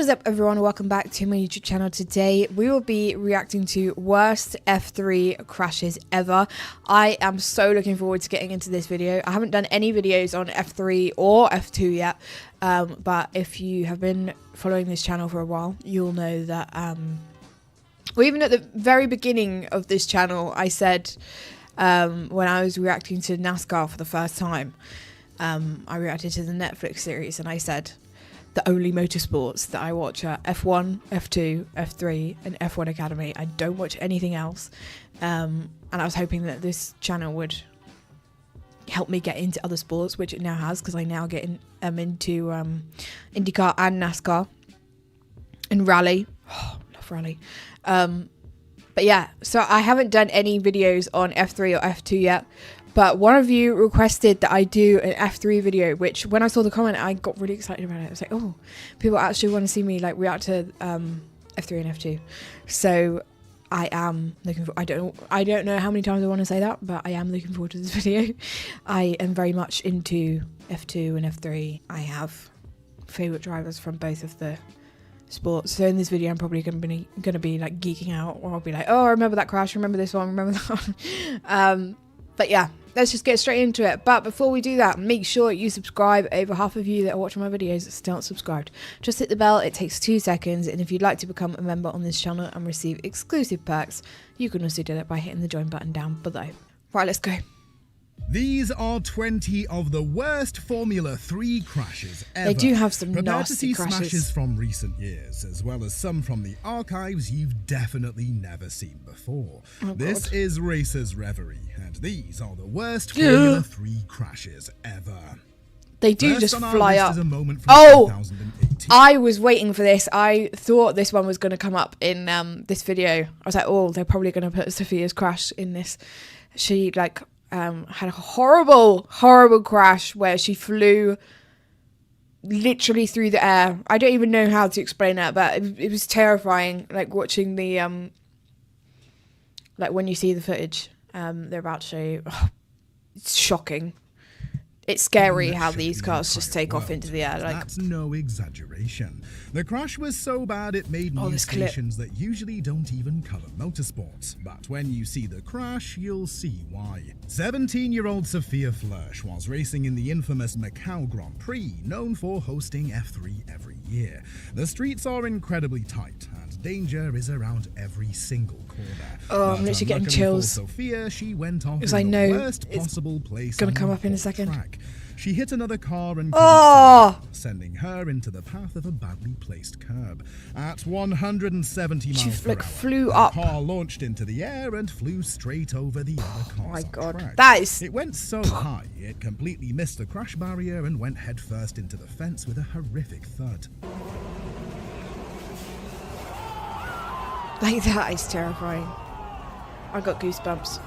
is up, everyone? Welcome back to my YouTube channel. Today we will be reacting to worst F3 crashes ever. I am so looking forward to getting into this video. I haven't done any videos on F3 or F2 yet, but if you have been following this channel for a while, you'll know that well, even at the very beginning of this channel, I said when I was reacting to NASCAR for the first time, I reacted to the Netflix series, and I said the only motorsports that I watch are F1, F2, F3, and F1 Academy. I don't watch anything else. And I was hoping that this channel would help me get into other sports, which it now has, because I now get into IndyCar and NASCAR and rally. Oh, love rally. But yeah, so I haven't done any videos on F3 or F2 yet. But one of you requested that I do an F3 video, which when I saw the comment, I got really excited about it. I was like, oh, people actually want to see me like react to F3 and F2. So I am looking for, I don't know how many times I want to say that, but I am looking forward to this video. I am very much into F2 and F3. I have favorite drivers from both of the sports. So in this video, I'm probably gonna be like geeking out, or I'll be like, oh, I remember that crash, remember this one, remember that one. But yeah, let's just get straight into it. But before we do that, make sure you subscribe. Over half of you that are watching my videos are still not subscribed. Just hit the bell. It takes 2 seconds. And if you'd like to become a member on this channel and receive exclusive perks, you can also do that by hitting the join button down below. Right, let's go. These are 20 of the worst Formula 3 crashes ever. They do have some Prepare to see nasty smashes from recent years, as well as some from the archives you've definitely never seen before. Oh, this God. is Racer's Reverie, and these are the worst Formula 3 crashes ever. They do First just on our fly list up. is a moment from Oh, 2018. I was waiting for this. I thought this one was going to come up in this video. I was like, oh, they're probably going to put Sofia's crash in this. She like had a horrible crash where she flew literally through the air. I don't even know how to explain that, but it was terrifying, like watching the like when you see the footage they're about to show you. Oh, it's shocking. It's scary how these cars just take off into the air. Like, that's no exaggeration. The crash was so bad it made news stations that usually don't even cover motorsports. But when you see the crash, you'll see why. 17-year-old Sofia Flörsch was racing in the infamous Macau Grand Prix, known for hosting F3 every year. The streets are incredibly tight, and danger is around every single corner. oh, I'm literally getting chills. Sofia, she went off Because in I know the worst possible place. it's gonna come up in a whole second. track. She hit another car and sending her into the path of a badly placed curb. At 170 miles per hour, flew up. the car launched into the air and flew straight over the other cars. Oh my God, track. that is... It went so high, it completely missed the crash barrier and went headfirst into the fence with a horrific thud. Like, that is terrifying. I got goosebumps.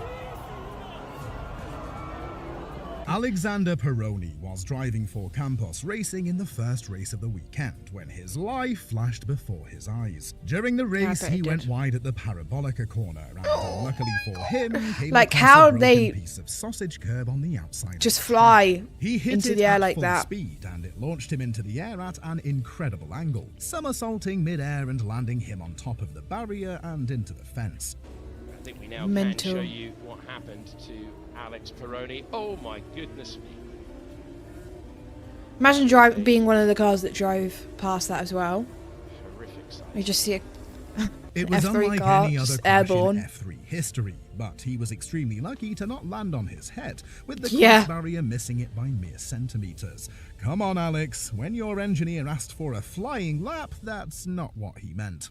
Alexander Peroni was driving for Campos Racing in the first race of the weekend when his life flashed before his eyes. During the race, he went wide at the Parabolica corner, and unluckily for him, came like across how a broken they piece of sausage curb on the outside. Just fly he hit into it the air at like full that. speed, and it launched him into the air at an incredible angle, somersaulting mid-air and landing him on top of the barrier and into the fence. I think we now can show you what happened to Alex Peroni. Oh my goodness me. Imagine being one of the cars that drove past that as well. Horrific sight. You just see It was F3 unlike car, any other just crash airborne. in F3 history, but he was extremely lucky to not land on his head, with the Yeah. crash barrier missing it by mere centimeters. Come on, Alex, when your engineer asked for a flying lap, that's not what he meant.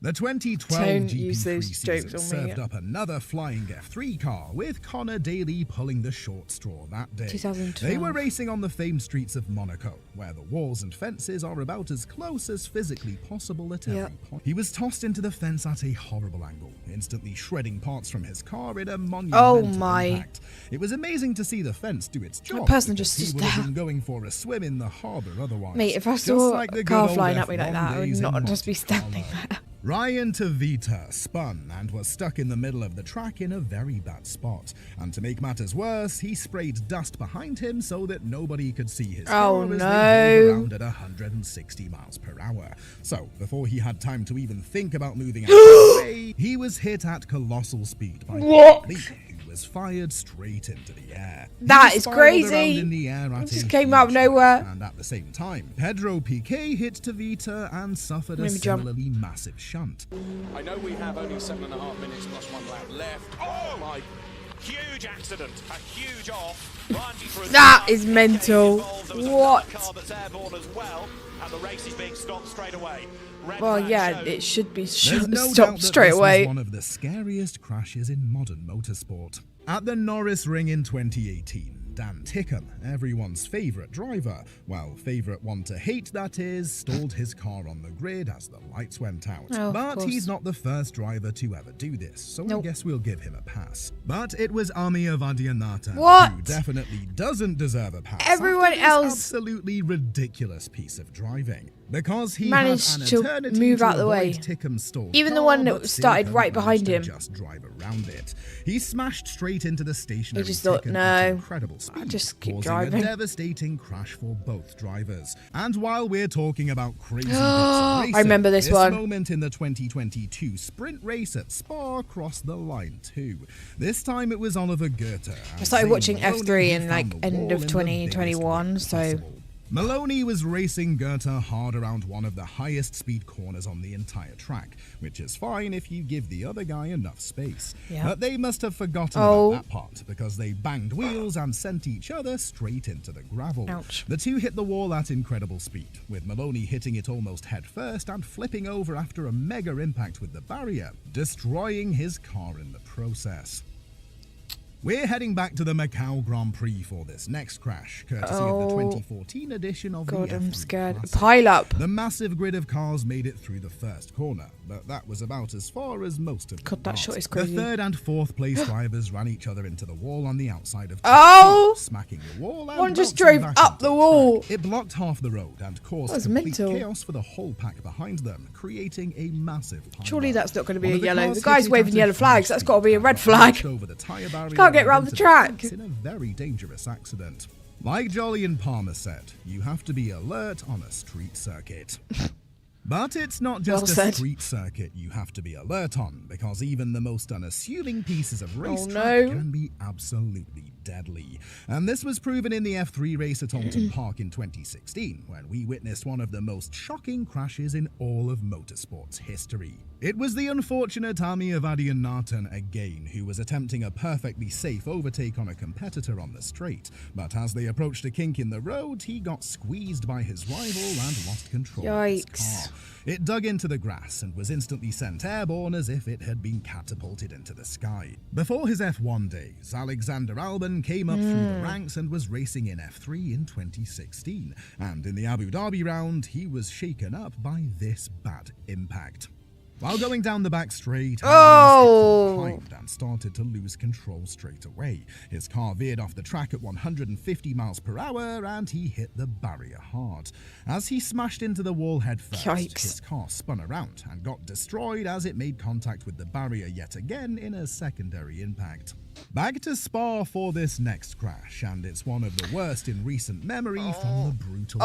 The 2012 Don't use GP3 those season jokes on me. served up another flying F3 car, with Connor Daly pulling the short straw that day. 2012. They were racing on the famed streets of Monaco, where the walls and fences are about as close as physically possible at every point. He was tossed into the fence at a horrible angle, instantly shredding parts from his car in a monumental impact. It was amazing to see the fence do its job. The person because just he would have there. been going for a swim in the harbour otherwise. Mate, if I Just saw like a the car good flying old at me like F1 that, I would days in not just be Monte standing Carlo. there. Ryan Tavita spun and was stuck in the middle of the track in a very bad spot. And to make matters worse, he sprayed dust behind him so that nobody could see his car as they drove around at 160 miles per hour. So, before he had time to even think about moving out of the way, he was hit at colossal speed by Lee, who was fired straight into the air. That is crazy. In the air at just came out of nowhere. And at the same time, Pedro Piquet hit Tavita and suffered a similarly massive shunt. I know we have only 7.5 minutes plus 1 lap left. Oh my! Huge accident, a huge off. That is mental. What? Well, yeah, it should be stopped straight away. This was one of the scariest crashes in modern motorsport. At the Norris Ring in 2018, Dan Tickham, everyone's favourite driver, well, favourite one to hate that is, stalled his car on the grid as the lights went out. But he's not the first driver to ever do this, so I guess we'll give him a pass. But it was Amir Vadianata who definitely doesn't deserve a pass. Everyone else absolutely ridiculous piece of driving. Because he managed to move out the way. Even the one that started right behind him. Just drive around it. He smashed straight into the stationary he just thought, no, incredible speed, I'll just keep causing driving. a devastating crash for both drivers. And while we're talking about crazy bits of racing, I remember this one. moment in the 2022 sprint race at Spa crossed the line too. This time it was Oliver Goethe. I started watching F3 in like end of 2021, so Maloney was racing Goethe hard around one of the highest speed corners on the entire track, which is fine if you give the other guy enough space. But they must have forgotten about that part, because they banged wheels and sent each other straight into the gravel. The two hit the wall at incredible speed, with Maloney hitting it almost head first and flipping over after a mega impact with the barrier, destroying his car in the process. We're heading back to the Macau Grand Prix for this next crash, courtesy of the 2014 edition of the F3 I'm scared. Classic. Pile up. The massive grid of cars made it through the first corner, but that was about as far as most of them got. Shot is crazy. The third and fourth place drivers ran each other into the wall on the outside of smacking the wall and one just drove up the wall. It blocked half the road and caused complete chaos for the whole pack behind them, creating a massive pile. Surely that's not going to be a yellow. The guy's waving yellow flags. That's got to be a red flag. Over the tire barrier, can't get around the track. In a very dangerous accident. Like Jolyon Palmer said, you have to be alert on a street circuit. But it's not just a street circuit you have to be alert on, because even the most unassuming pieces of racetrack can be absolutely deadly. And this was proven in the F3 race at Alton Park in 2016, when we witnessed one of the most shocking crashes in all of motorsport's history. It was the unfortunate Amir Vadianata again, who was attempting a perfectly safe overtake on a competitor on the straight, but as they approached a kink in the road, he got squeezed by his rival and lost control of his car. It dug into the grass and was instantly sent airborne as if it had been catapulted into the sky. Before his F1 days, Alexander Albon came up through the ranks and was racing in F3 in 2016, and in the Abu Dhabi round, he was shaken up by this bad impact. While going down the back straight, Albon was and started to lose control straight away. His car veered off the track at 150 miles per hour and he hit the barrier hard. As he smashed into the wall head first, his car spun around and got destroyed as it made contact with the barrier yet again in a secondary impact. Back to Spa for this next crash, and it's one of the worst in recent memory from the brutal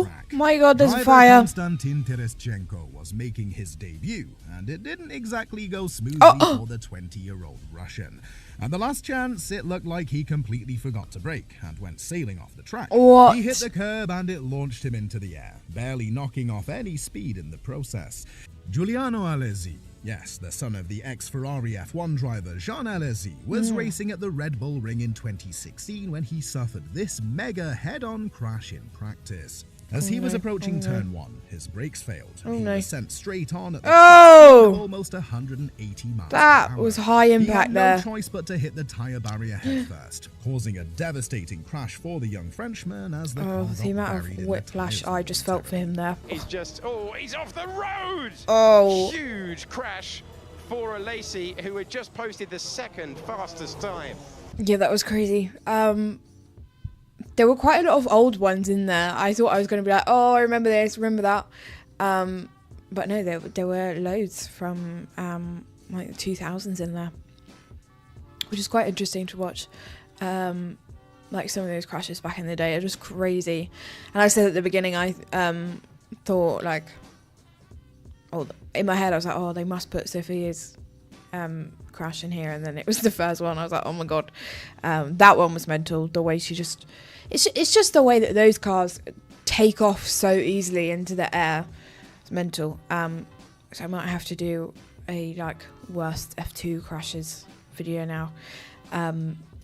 track. My god, there's Driver fire. Konstantin Terestchenko was making his debut, and it didn't exactly go smoothly for the 20-year-old Russian. At the last chance, it looked like he completely forgot to brake and went sailing off the track. He hit the curb and it launched him into the air, barely knocking off any speed in the process. Giuliano Alesi, yes, the son of the ex-Ferrari F1 driver Jean Alesi, was racing at the Red Bull Ring in 2016 when he suffered this mega head-on crash in practice. As he was approaching turn 1, his brakes failed. He was sent straight on at the top of almost 180 miles per hour. That was high impact there. He had no choice but to hit the tyre barrier head first, causing a devastating crash for the young Frenchman as the car got the amount buried of in the whiplash tyres I just felt for him there. He's just, he's off the road! Huge crash for Alesi, who had just posted the second fastest time. Yeah, that was crazy. There were quite a lot of old ones in there. I thought I was going to be like, oh, I remember this, remember that. but no, there were loads from like the 2000s in there, which is quite interesting to watch. Like some of those crashes back in the day are just crazy. And I said at the beginning, I thought like, oh, in my head I was like, oh, they must put Sofia's crash in here, and then it was the first one. I was like, oh my god, that one was mental. The way she just, it's just the way that those cars take off so easily into the air. It's mental. So I might have to do a like worst F2 crashes video now.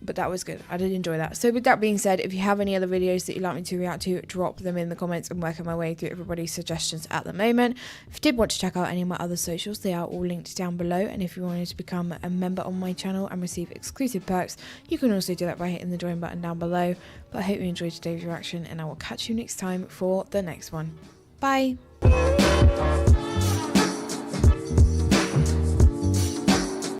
But that was good. I did enjoy that. So with that being said, if you have any other videos that you'd like me to react to, drop them in the comments. I'm working my way through everybody's suggestions at the moment. If you did want to check out any of my other socials, they are all linked down below. And if you wanted to become a member on my channel and receive exclusive perks, you can also do that by hitting the join button down below. But I hope you enjoyed today's reaction, and I will catch you next time for the next one. Bye!